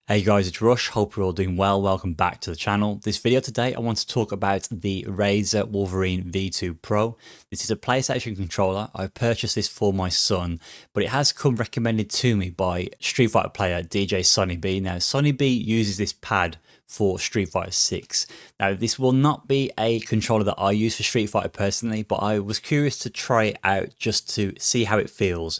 Hey guys, it's Rush. Hope you're all doing well. Welcome back to the channel. This video today, I want to talk about the Razer Wolverine V2 Pro. This is a PlayStation controller. I've purchased this for my son, but it has come recommended to me by Street Fighter player DJ Sonny B. Now, Sonny B uses this pad for Street Fighter 6. Now, this will not be a controller that I use for Street Fighter personally, but I was curious to try it out just to see how it feels.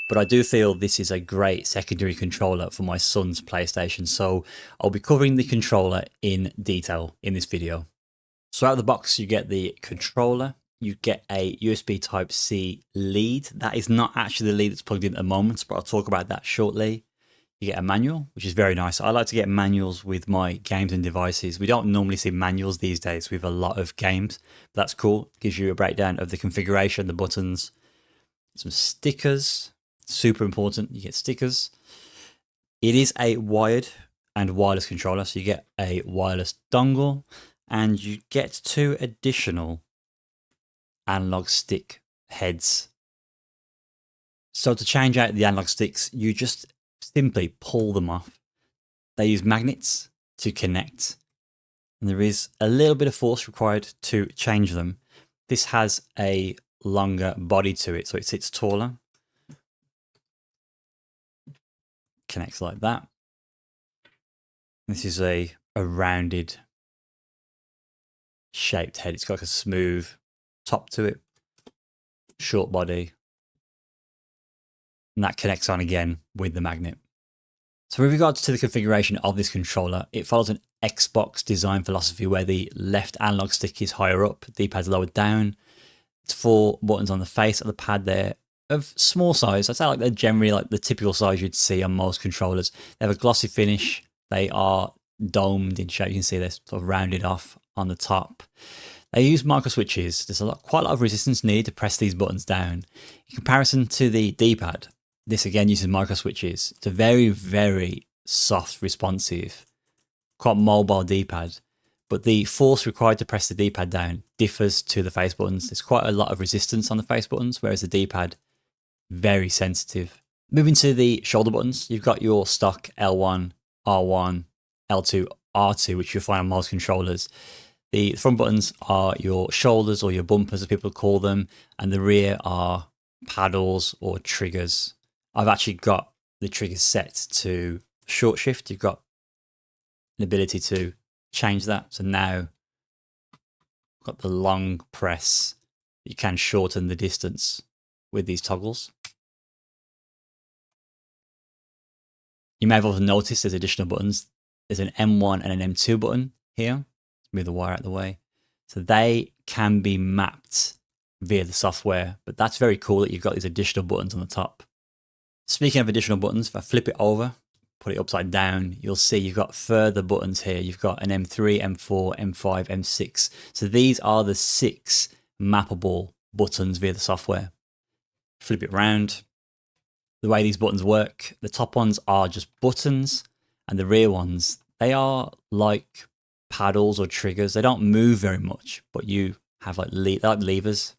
But I do feel this is a great secondary controller for my son's PlayStation, so I'll be covering the controller in detail in this video. So out of the box, you get the controller, you get a USB Type-C lead. That is not actually the lead that's plugged in at the moment, but I'll talk about that shortly. You get a manual, which is very nice. I like to get manuals with my games and devices. We don't normally see manuals these days with a lot of games, but that's cool. It gives you a breakdown of the configuration, the buttons, some stickers. Super important, you get stickers. It is a wired and wireless controller, so you get a wireless dongle and you get 2 additional analog stick heads. So to change out the analog sticks, you just simply pull them off. They use magnets to connect, and there is a little bit of force required to change them. This has a longer body to it, so it sits taller. Connects like that. This is a rounded shaped head. It's got like a smooth top to it, short body, and that connects on again with the magnet. So with regards to the configuration of this controller, it follows an Xbox design philosophy where the left analog stick is higher up, D-pad's lower down. It's 4 buttons on the face of the pad there, of small size. I'd say like they're generally like the typical size you'd see on most controllers. They have a glossy finish. They are domed in shape. You can see they're sort of rounded off on the top. They use micro switches. There's quite a lot of resistance needed to press these buttons down. In comparison to the D-pad, this again uses micro switches. It's a very, very soft, responsive, quite mobile D-pad. But the force required to press the D-pad down differs to the face buttons. There's quite a lot of resistance on the face buttons, whereas the D-pad, very sensitive. Moving to the shoulder buttons, you've got your stock L1, R1, L2, R2, which you'll find on most controllers. The front buttons are your shoulders or your bumpers, as people call them, and the rear are paddles or triggers. I've actually got the triggers set to short shift. You've got an ability to change that. So now I've got the long press. You can shorten the distance with these toggles. You may have also noticed there's additional buttons. There's an M1 and an M2 button here. Move the wire out of the way. So they can be mapped via the software, but that's very cool that you've got these additional buttons on the top. Speaking of additional buttons, if I flip it over, put it upside down, you'll see you've got further buttons here. You've got an M3, M4, M5, M6. So these are the 6 mappable buttons via the software. Flip it around. The way these buttons work, the top ones are just buttons, and the rear ones, they are like paddles or triggers. They don't move very much, but you have like, they're like levers.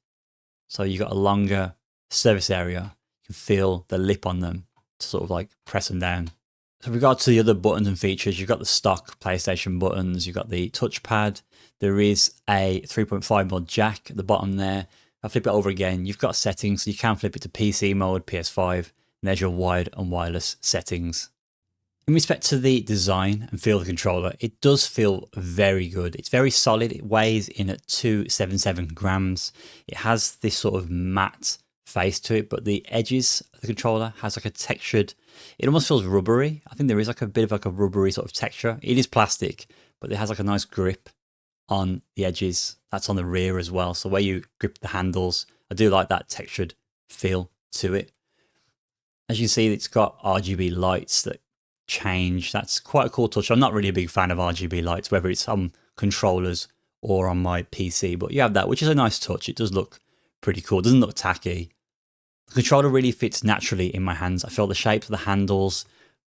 So you've got a longer surface area. You can feel the lip on them to sort of like press them down. So with regard to the other buttons and features, you've got the stock PlayStation buttons, you've got the touchpad. There is a 3.5mm jack at the bottom there. I'll flip it over again. You've got settings, so you can flip it to PC mode, PS5, and there's your wired and wireless settings. In respect to the design and feel of the controller, it does feel very good. It's very solid. It weighs in at 277 grams. It has this sort of matte face to it, but the edges of the controller has like a textured, it almost feels rubbery. I think there is like a bit of like a rubbery sort of texture. It is plastic, but it has like a nice grip on the edges. That's on the rear as well. So where you grip the handles, I do like that textured feel to it. As you can see, it's got RGB lights that change. That's quite a cool touch. I'm not really a big fan of RGB lights, whether it's on controllers or on my PC, but you have that, which is a nice touch. It does look pretty cool. It doesn't look tacky. The controller really fits naturally in my hands. I feel the shapes of the handles,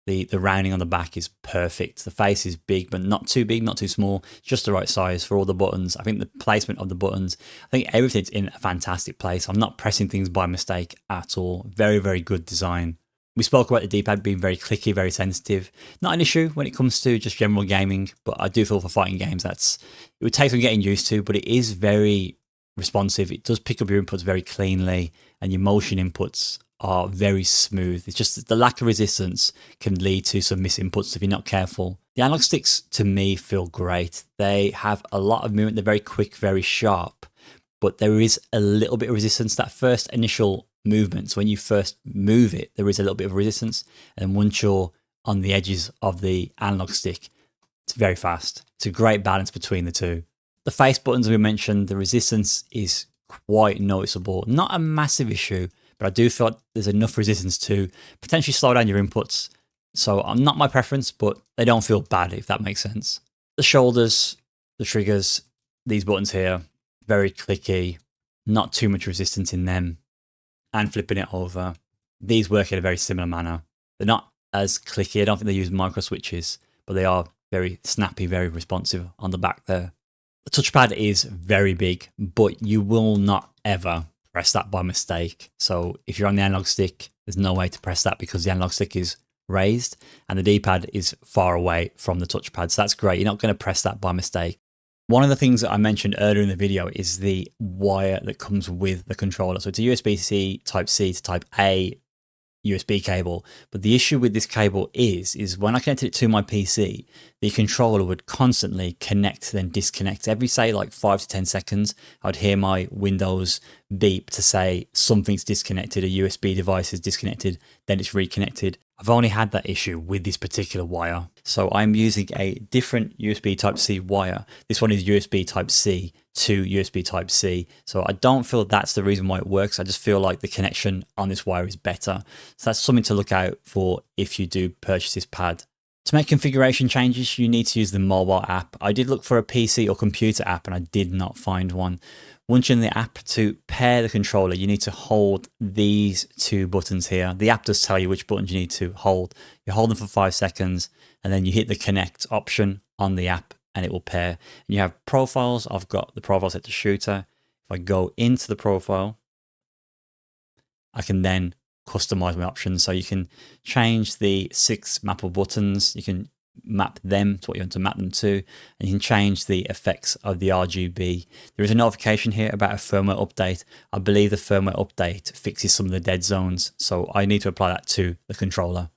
the rounding on the back is perfect. The face is big, but not too big, not too small. Just the right size for all the buttons. I think the placement of the buttons, I think everything's in a fantastic place. I'm not pressing things by mistake at all. Very, very good design. We spoke about the D-pad being very clicky, very sensitive. Not an issue when it comes to just general gaming, but I do feel for fighting games it would take some getting used to, but it is very responsive. It does pick up your inputs very cleanly, and your motion inputs are very smooth. It's just that the lack of resistance can lead to some misinputs if you're not careful. The analog sticks, to me, feel great. They have a lot of movement. They're very quick, very sharp, but there is a little bit of resistance. That first initial movements, when you first move it, there is a little bit of resistance, and once you're on the edges of the analog stick, it's very fast. It's a great balance between the two. The face buttons we mentioned, the resistance is quite noticeable. Not a massive issue, but I do feel like there's enough resistance to potentially slow down your inputs. So not my preference, but they don't feel bad, if that makes sense. The shoulders, the triggers, these buttons here, very clicky, not too much resistance in them. And flipping it over, these work in a very similar manner. They're not as clicky. I don't think they use micro switches, but they are very snappy, very responsive on the back there. The touchpad is very big, but you will not ever press that by mistake. So if you're on the analog stick, there's no way to press that because the analog stick is raised and the D-pad is far away from the touchpad. So that's great. You're not going to press that by mistake. One of the things that I mentioned earlier in the video is the wire that comes with the controller. So it's a USB-C Type-C to Type-A USB cable. But the issue with this cable is when I connected it to my PC, the controller would constantly connect, then disconnect. Every, say, like 5 to 10 seconds, I'd hear my Windows beep to say something's disconnected, a USB device is disconnected, then it's reconnected. I've only had that issue with this particular wire. So I'm using a different USB Type-C wire. This one is USB Type-C to USB Type-C. So I don't feel that's the reason why it works. I just feel like the connection on this wire is better. So that's something to look out for if you do purchase this pad. To make configuration changes, you need to use the mobile app. I did look for a PC or computer app and I did not find one. Once you're in the app, to pair the controller, you need to hold these two buttons here. The app does tell you which buttons you need to hold. You hold them for 5 seconds and then you hit the connect option on the app and it will pair. And you have profiles. I've got the profile set to shooter. If I go into the profile, I can then customize my options. So you can change the 6 mappable buttons. You can map them to what you want to map them to, and you can change the effects of the RGB. There is a notification here about a firmware update. I believe the firmware update fixes some of the dead zones, so I need to apply that to the controller.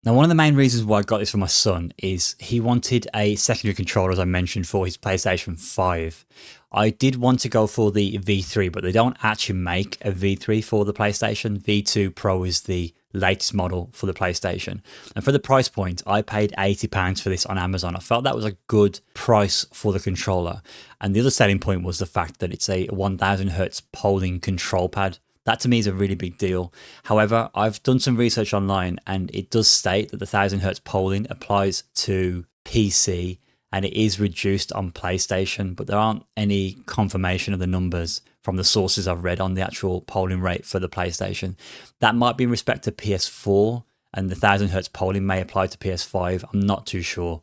Now, one of the main reasons why I got this for my son is he wanted a secondary controller, as I mentioned, for his PlayStation 5. I did want to go for the V3, but they don't actually make a V3 for the PlayStation. V2 Pro is the latest model for the PlayStation. And for the price point, I paid £80 for this on Amazon. I felt that was a good price for the controller. And the other selling point was the fact that it's a 1000 Hertz polling control pad. That to me is a really big deal. However, I've done some research online and it does state that the 1000 Hertz polling applies to PC and it is reduced on PlayStation, but there aren't any confirmation of the numbers from the sources I've read on the actual polling rate for the PlayStation. That might be in respect to PS4 and the 1000 Hertz polling may apply to PS5. I'm not too sure.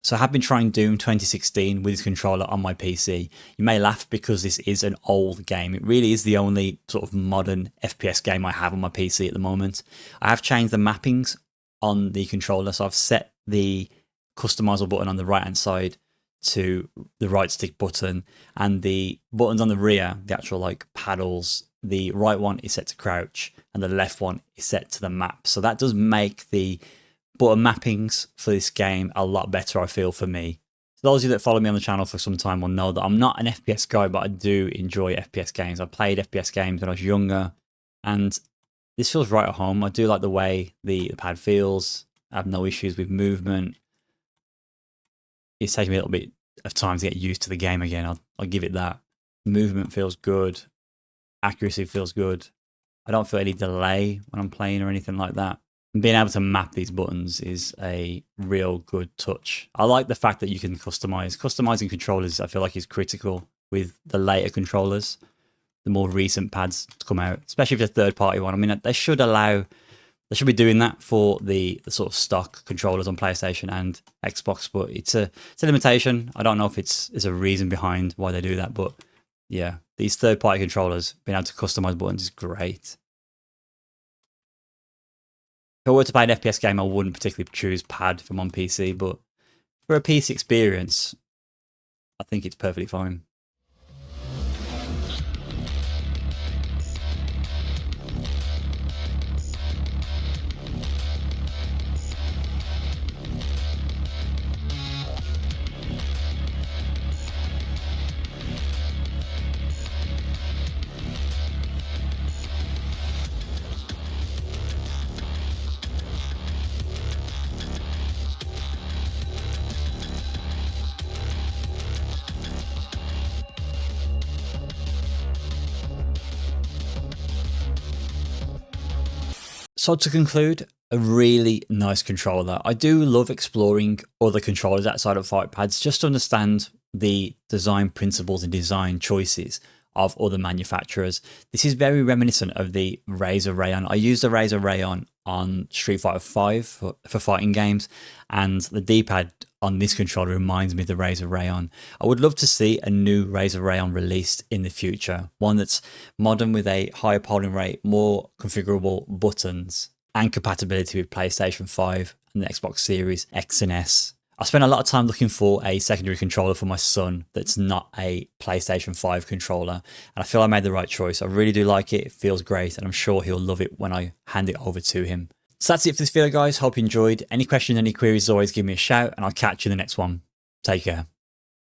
So I have been trying Doom 2016 with this controller on my PC. You may laugh because this is an old game. It really is the only sort of modern FPS game I have on my PC at the moment. I have changed the mappings on the controller. So I've set the customizable button on the right hand side to the right stick button, and the buttons on the rear, the actual like paddles, the right one is set to crouch and the left one is set to the map. So that does make the button mappings for this game a lot better, I feel, for me. So those of you that follow me on the channel for some time will know that I'm not an FPS guy, but I do enjoy FPS games. I played FPS games when I was younger and this feels right at home. I do like the way the pad feels. I have no issues with movement. It's taking me a little bit of time to get used to the game again. I'll give it that. Movement feels good. Accuracy feels good. I don't feel any delay when I'm playing or anything like that. And being able to map these buttons is a real good touch. I like the fact that you can customize. Customizing controllers, I feel like, is critical with the later controllers, the more recent pads to come out, especially if it's a third-party one. I mean, they should be doing that for the sort of stock controllers on PlayStation and Xbox, but it's a limitation. I don't know if it's a reason behind why they do that, but yeah, these third-party controllers, being able to customize buttons is great. If I were to play an FPS game, I wouldn't particularly choose pad if I'm on PC, but for a PC experience, I think it's perfectly fine. So to conclude, a really nice controller. I do love exploring other controllers outside of fight pads just to understand the design principles and design choices of other manufacturers. This is very reminiscent of the Razer Rayon. I used the Razer Rayon on Street Fighter 5 for fighting games, and the D-pad on this controller reminds me of the Razer Rayon. I would love to see a new Razer Rayon released in the future, one that's modern with a higher polling rate, more configurable buttons, and compatibility with PlayStation 5 and the Xbox Series X and S. I spent a lot of time looking for a secondary controller for my son that's not a PlayStation 5 controller, and I feel I made the right choice. I really do like it, it feels great, and I'm sure he'll love it when I hand it over to him. So that's it for this video, guys. Hope you enjoyed. Any questions, any queries, always give me a shout, and I'll catch you in the next one. Take care.